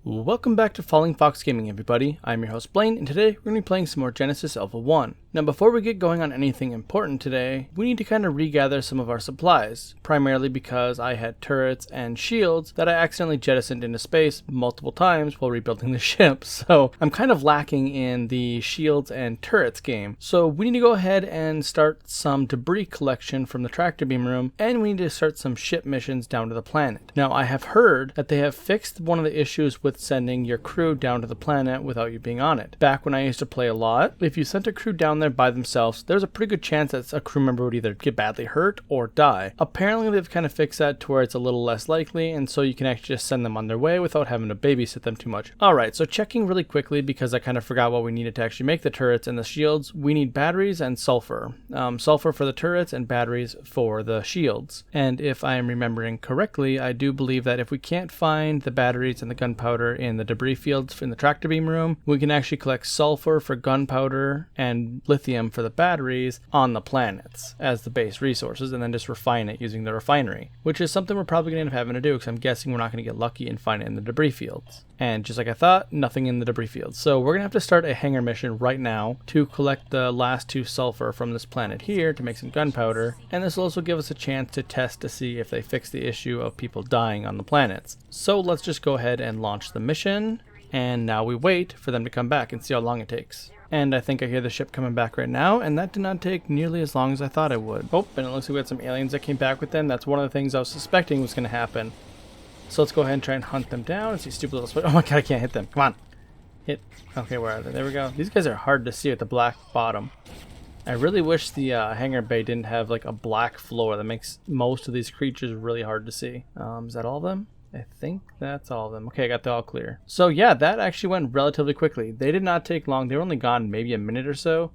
Welcome back to FallingFoxGaming, everybody. I'm your host Blaine, and today we're going to be playing some more Genesis Alpha 1. Now before we get going on anything important today, we need to kind of regather some of our supplies, primarily because I had turrets and shields that I accidentally jettisoned into space multiple times while rebuilding the ship, so I'm kind of lacking in the shields and turrets game. So we need to go ahead and start some debris collection from the tractor beam room, and we need to start some ship missions down to the planet. Now I have heard that they have fixed one of the issues with sending your crew down to the planet without you being on it. Back when I used to play a lot, if you sent a crew down there by themselves, there's a pretty good chance that a crew member would either get badly hurt or die. Apparently they've kind of fixed that to where it's a little less likely, and so you can actually just send them on their way without having to babysit them too much. Alright, so checking really quickly because I kind of forgot what we needed to actually make the turrets and the shields. We need batteries and sulfur. Sulfur for the turrets and batteries for the shields. And if I am remembering correctly, I do believe that if we can't find the batteries and the gunpowder in the debris fields in the tractor beam room, we can actually collect sulfur for gunpowder and lithium for the batteries on the planets as the base resources, and then just refine it using the refinery, which is something we're probably going to end up having to do because I'm guessing we're not going to get lucky and find it in the debris fields. And just like I thought, nothing in the debris fields. So we're going to have to start a hangar mission right now to collect the last 2 sulfur from this planet here to make some gunpowder, and this will also give us a chance to test to see if they fix the issue of people dying on the planets. So let's just go ahead and launch the mission, and now we wait for them to come back and see how long it takes. And I think I hear the ship coming back right now, and that did not take nearly as long as I thought it would. Oh, and it looks like we had some aliens that came back with them. That's one of the things I was suspecting was going to happen. So let's go ahead and try and hunt them down and see stupid little... Oh my god, I can't hit them. Come on. Hit. Okay, where are they? There we go. These guys are hard to see with the black bottom. I really wish the hangar bay didn't have like a black floor. That makes most of these creatures really hard to see. Is that all of them? I think that's all of them. Okay, I got the all clear. So yeah, that actually went relatively quickly. They did not take long. They were only gone maybe a minute or so.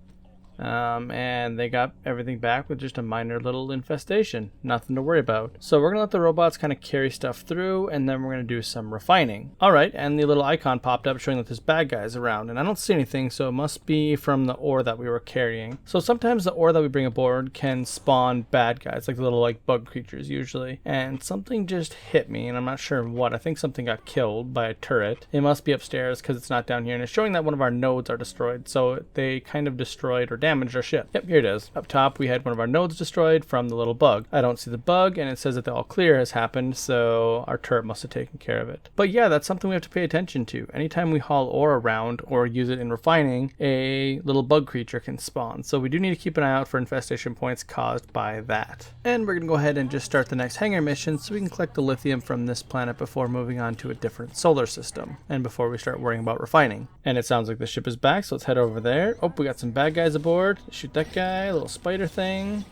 And they got everything back with just a minor little infestation. Nothing to worry about. So we're going to let the robots kind of carry stuff through, and then we're going to do some refining. Alright, and the little icon popped up showing that there's bad guys around, and I don't see anything, so it must be from the ore that we were carrying. So sometimes the ore that we bring aboard can spawn bad guys, like the little bug creatures usually. And something just hit me, and I'm not sure what. I think something got killed by a turret. It must be upstairs because it's not down here, and it's showing that one of our nodes are destroyed. So they kind of destroyed or damaged our ship. Yep, here it is. Up top we had one of our nodes destroyed from the little bug. I don't see the bug, and it says that the all clear has happened, so our turret must have taken care of it. But yeah, that's something we have to pay attention to. Anytime we haul ore around or use it in refining, a little bug creature can spawn. So we do need to keep an eye out for infestation points caused by that. And we're going to go ahead and just start the next hangar mission so we can collect the lithium from this planet before moving on to a different solar system and before we start worrying about refining. And it sounds like the ship is back, so let's head over there. Oh, we got some bad guys aboard. Shoot that guy, little spider thing.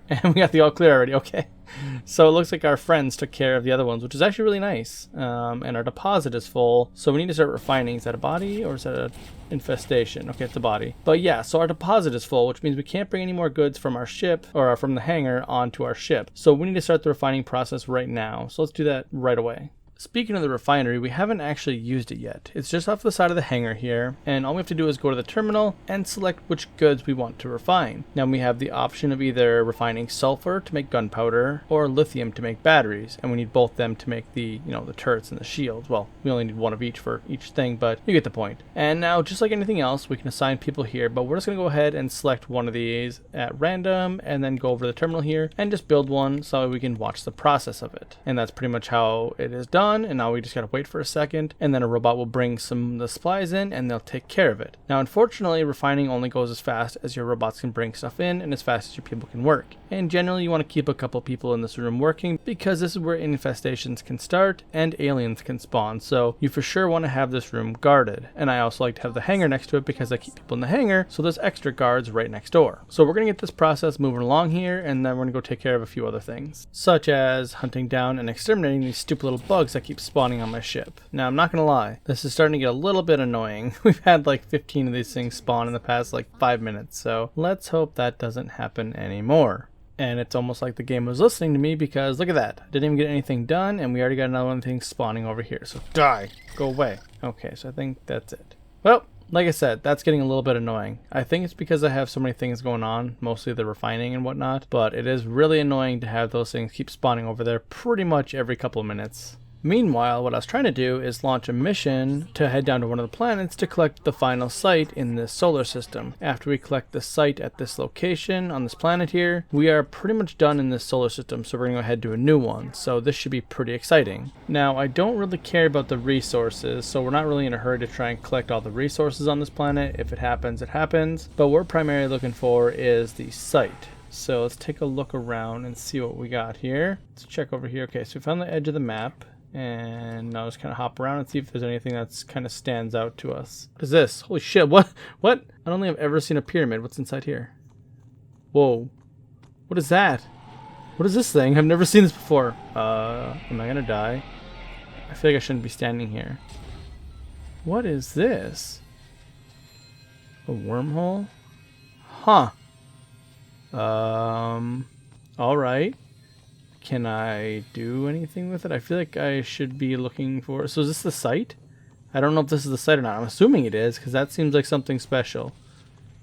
And we got the all clear already, okay. So it looks like our friends took care of the other ones, which is actually really nice. And our deposit is full, so we need to start refining. Is that a body or is that an infestation? Okay, it's a body. But yeah, so our deposit is full, which means we can't bring any more goods from our ship or from the hangar onto our ship. So we need to start the refining process right now. So let's do that right away. Speaking of the refinery, we haven't actually used it yet. It's just off the side of the hangar here, and all we have to do is go to the terminal and select which goods we want to refine. Now we have the option of either refining sulfur to make gunpowder or lithium to make batteries, and we need both them to make the, the turrets and the shields. Well, we only need one of each for each thing, but you get the point. And now, just like anything else, we can assign people here, but we're just going to go ahead and select one of these at random, and then go over to the terminal here and just build one so we can watch the process of it. And that's pretty much how it is done. And now we just gotta wait for a second, and then a robot will bring some of the supplies in and they'll take care of it. Now unfortunately, refining only goes as fast as your robots can bring stuff in and as fast as your people can work. And generally you want to keep a couple people in this room working because this is where infestations can start and aliens can spawn. So you for sure want to have this room guarded. And I also like to have the hangar next to it because I keep people in the hangar, so there's extra guards right next door. So we're gonna get this process moving along here, and then we're gonna go take care of a few other things, such as hunting down and exterminating these stupid little bugs that keep spawning on my ship. Now I'm not gonna lie, this is starting to get a little bit annoying. We've had like 15 of these things spawn in the past like 5 minutes, so let's hope that doesn't happen anymore. And it's almost like the game was listening to me because look at that, didn't even get anything done and we already got another one thing spawning over here, so die, go away. Okay, so I think that's it. Well, like I said, that's getting a little bit annoying. I think it's because I have so many things going on, mostly the refining and whatnot, but it is really annoying to have those things keep spawning over there pretty much every couple of minutes. Meanwhile, what I was trying to do is launch a mission to head down to one of the planets to collect the final site in this solar system. After we collect the site at this location on this planet here, we are pretty much done in this solar system, so we're going to go ahead to a new one. So this should be pretty exciting. Now, I don't really care about the resources, so we're not really in a hurry to try and collect all the resources on this planet. If it happens, it happens. But what we're primarily looking for is the site. So let's take a look around and see what we got here. Let's check over here. Okay, so we found the edge of the map. And now just kind of hop around and see if there's anything that's kind of stands out to us. What is this? Holy shit, what? What? I don't think I've ever seen a pyramid. What's inside here? Whoa. What is that? What is this thing? I've never seen this before. Am I gonna die? I feel like I shouldn't be standing here. What is this? A wormhole? Huh. Alright. Can I do anything with it? I feel like I should be looking for... So is this the site? I don't know if this is the site or not. I'm assuming it is, because that seems like something special.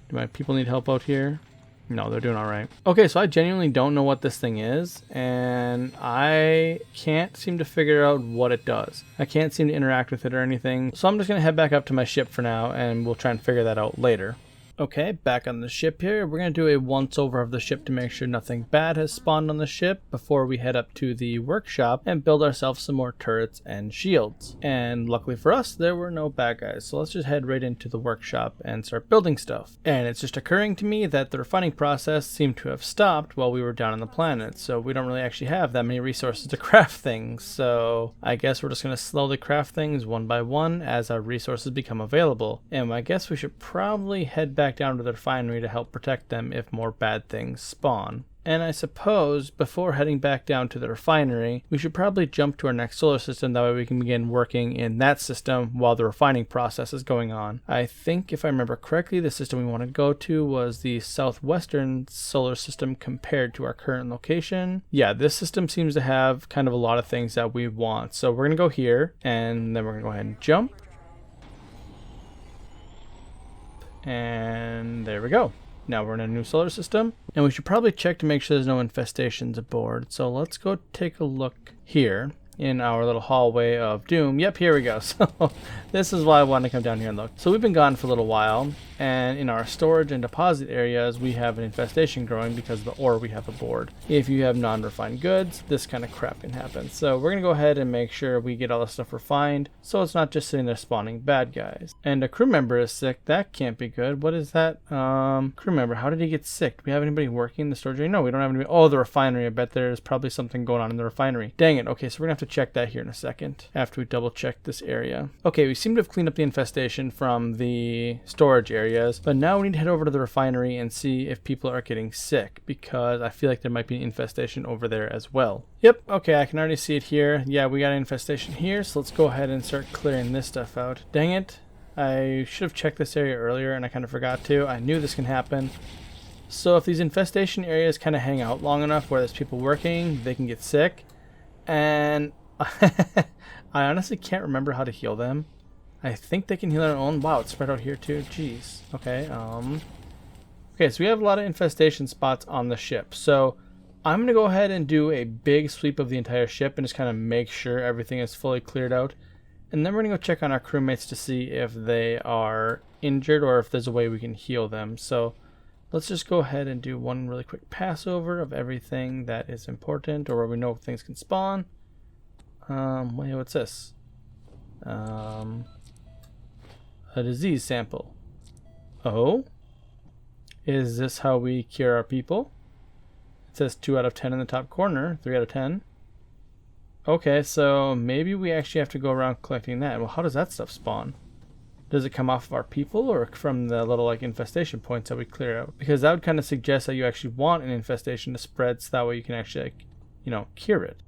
Do my people need help out here? No, they're doing alright. Okay, so I genuinely don't know what this thing is, and I can't seem to figure out what it does. I can't seem to interact with it or anything, so I'm just going to head back up to my ship for now, and we'll try and figure that out later. Okay, back on the ship here. We're going to do a once over of the ship to make sure nothing bad has spawned on the ship before we head up to the workshop and build ourselves some more turrets and shields. And luckily for us, there were no bad guys. So let's just head right into the workshop and start building stuff. And it's just occurring to me that the refining process seemed to have stopped while we were down on the planet. So we don't really actually have that many resources to craft things. So I guess we're just going to slowly craft things one by one as our resources become available. And I guess we should probably head back down to the refinery to help protect them if more bad things spawn. And I suppose before heading back down to the refinery, we should probably jump to our next solar system. That way we can begin working in that system while the refining process is going on. I think if I remember correctly, the system we wanted to go to was the southwestern solar system compared to our current location. Yeah, this system seems to have kind of a lot of things that we want. So we're going to go here and then we're going to go ahead and jump. And there we go. Now we're in a new solar system, and we should probably check to make sure there's no infestations aboard. So let's go take a look here in our little hallway of doom. Yep, here we go. So this is why I wanted to come down here and look. So we've been gone for a little while, and in our storage and deposit areas we have an infestation growing because of the ore we have aboard. If you have non-refined goods, this kind of crap can happen. So we're gonna go ahead and make sure we get all the stuff refined so it's not just sitting there spawning bad guys. And a crew member is sick. That can't be good. What is that? Crew member, how did he get sick? Do we have anybody working in the storage area? No, we don't have anybody. Oh, the refinery. I bet there's probably something going on in the refinery. Dang it. Okay, so we're gonna have to check that here in a second after we double check this area. Okay, we seem to have cleaned up the infestation from the storage areas, but now we need to head over to the refinery and see if people are getting sick, because I feel like there might be an infestation over there as well. Yep, okay, I can already see it here. Yeah, we got an infestation here, so let's go ahead and start clearing this stuff out. Dang it, I should have checked this area earlier and I kind of forgot to. I knew this can happen. So if these infestation areas kind of hang out long enough where there's people working, they can get sick. And I honestly can't remember how to heal them. I think they can heal their own. Wow, it's spread out here too. Jeez. Okay. Okay, so we have a lot of infestation spots on the ship. So I'm going to go ahead and do a big sweep of the entire ship and just kind of make sure everything is fully cleared out. And then we're going to go check on our crewmates to see if they are injured or if there's a way we can heal them. So let's just go ahead and do one really quick pass over of everything that is important or where we know things can spawn. Wait, what's this? A disease sample. Oh? Is this how we cure our people? It says 2 out of 10 in the top corner, 3 out of 10. Okay, so maybe we actually have to go around collecting that. Well, how does that stuff spawn? Does it come off of our people or from the little like infestation points that we clear out? Because that would kind of suggest that you actually want an infestation to spread so that way you can actually, like, you know, cure it.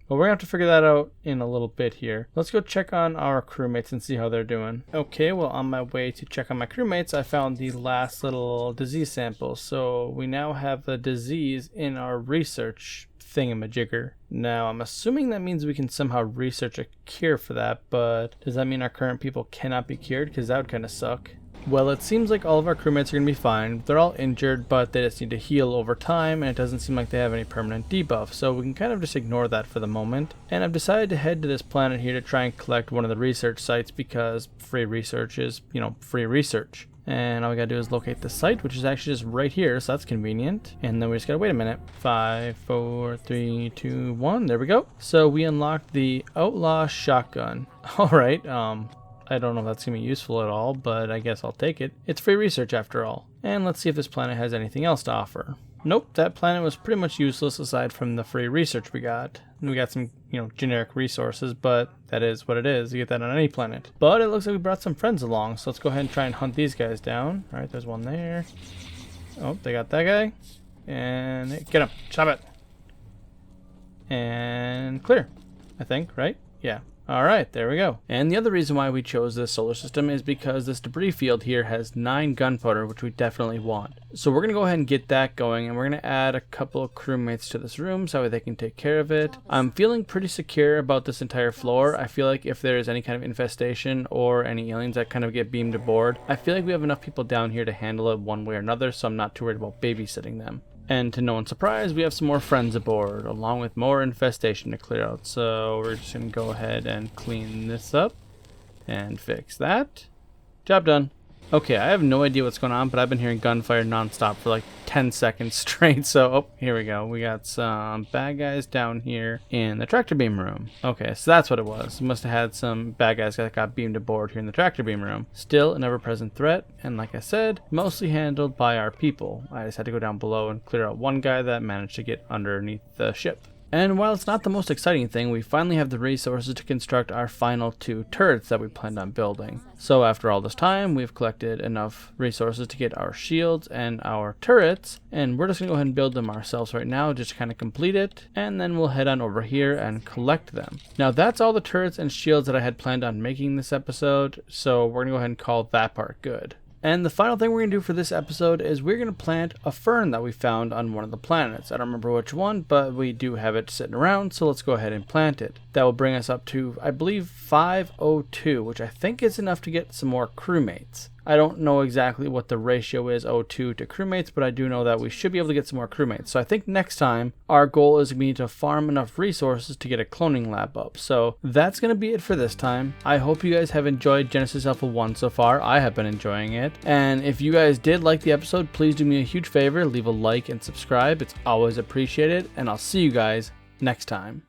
Well, we're going to have to figure that out in a little bit here. Let's go check on our crewmates and see how they're doing. Okay, well, on my way to check on my crewmates, I found the last little disease sample. So we now have the disease in our research thingamajigger. Now, I'm assuming that means we can somehow research a cure for that, but does that mean our current people cannot be cured? Because that would kind of suck. Well, it seems like all of our crewmates are going to be fine. They're all injured, but they just need to heal over time, and it doesn't seem like they have any permanent debuff, so we can kind of just ignore that for the moment. And I've decided to head to this planet here to try and collect one of the research sites, because free research is, free research. And all we gotta do is locate the site, which is actually just right here, so that's convenient. And then we just gotta wait a minute. 5, 4, 3, 2, 1. There we go. So we unlocked the Outlaw Shotgun. Alright, I don't know if that's going to be useful at all, but I guess I'll take it. It's free research after all. And let's see if this planet has anything else to offer. Nope, that planet was pretty much useless aside from the free research we got. And we got some, generic resources, but that is what it is. You get that on any planet. But it looks like we brought some friends along, so let's go ahead and try and hunt these guys down. Alright, there's one there. Oh, they got that guy. And get him. Stop it. And clear, I think, right? Yeah. Alright, there we go. And the other reason why we chose this solar system is because this debris field here has 9 gunpowder, which we definitely want. So we're going to go ahead and get that going, and we're going to add a couple of crewmates to this room so they can take care of it. I'm feeling pretty secure about this entire floor. I feel like if there is any kind of infestation or any aliens that kind of get beamed aboard, I feel like we have enough people down here to handle it one way or another, so I'm not too worried about babysitting them. And to no one's surprise, we have some more friends aboard, along with more infestation to clear out. So we're just going to go ahead and clean this up and fix that. Job done. Okay, I have no idea what's going on, but I've been hearing gunfire nonstop for like 10 seconds straight. So, oh, here we go. We got some bad guys down here in the tractor beam room. Okay, so that's what it was. We must have had some bad guys that got beamed aboard here in the tractor beam room. Still an ever-present threat, and like I said, mostly handled by our people. I just had to go down below and clear out one guy that managed to get underneath the ship. And while it's not the most exciting thing, we finally have the resources to construct our final 2 turrets that we planned on building. So after all this time, we've collected enough resources to get our shields and our turrets, and we're just going to go ahead and build them ourselves right now, just to kind of complete it, and then we'll head on over here and collect them. Now that's all the turrets and shields that I had planned on making this episode, so we're going to go ahead and call that part good. And the final thing we're going to do for this episode is we're going to plant a fern that we found on one of the planets. I don't remember which one, but we do have it sitting around, so let's go ahead and plant it. That will bring us up to, I believe, 502, which I think is enough to get some more crewmates. I don't know exactly what the ratio is, O2 to crewmates, but I do know that we should be able to get some more crewmates. So I think next time our goal is going to farm enough resources to get a cloning lab up. So that's going to be it for this time. I hope you guys have enjoyed Genesis Alpha 1 so far. I have been enjoying it. And if you guys did like the episode, please do me a huge favor, leave a like and subscribe. It's always appreciated. And I'll see you guys next time.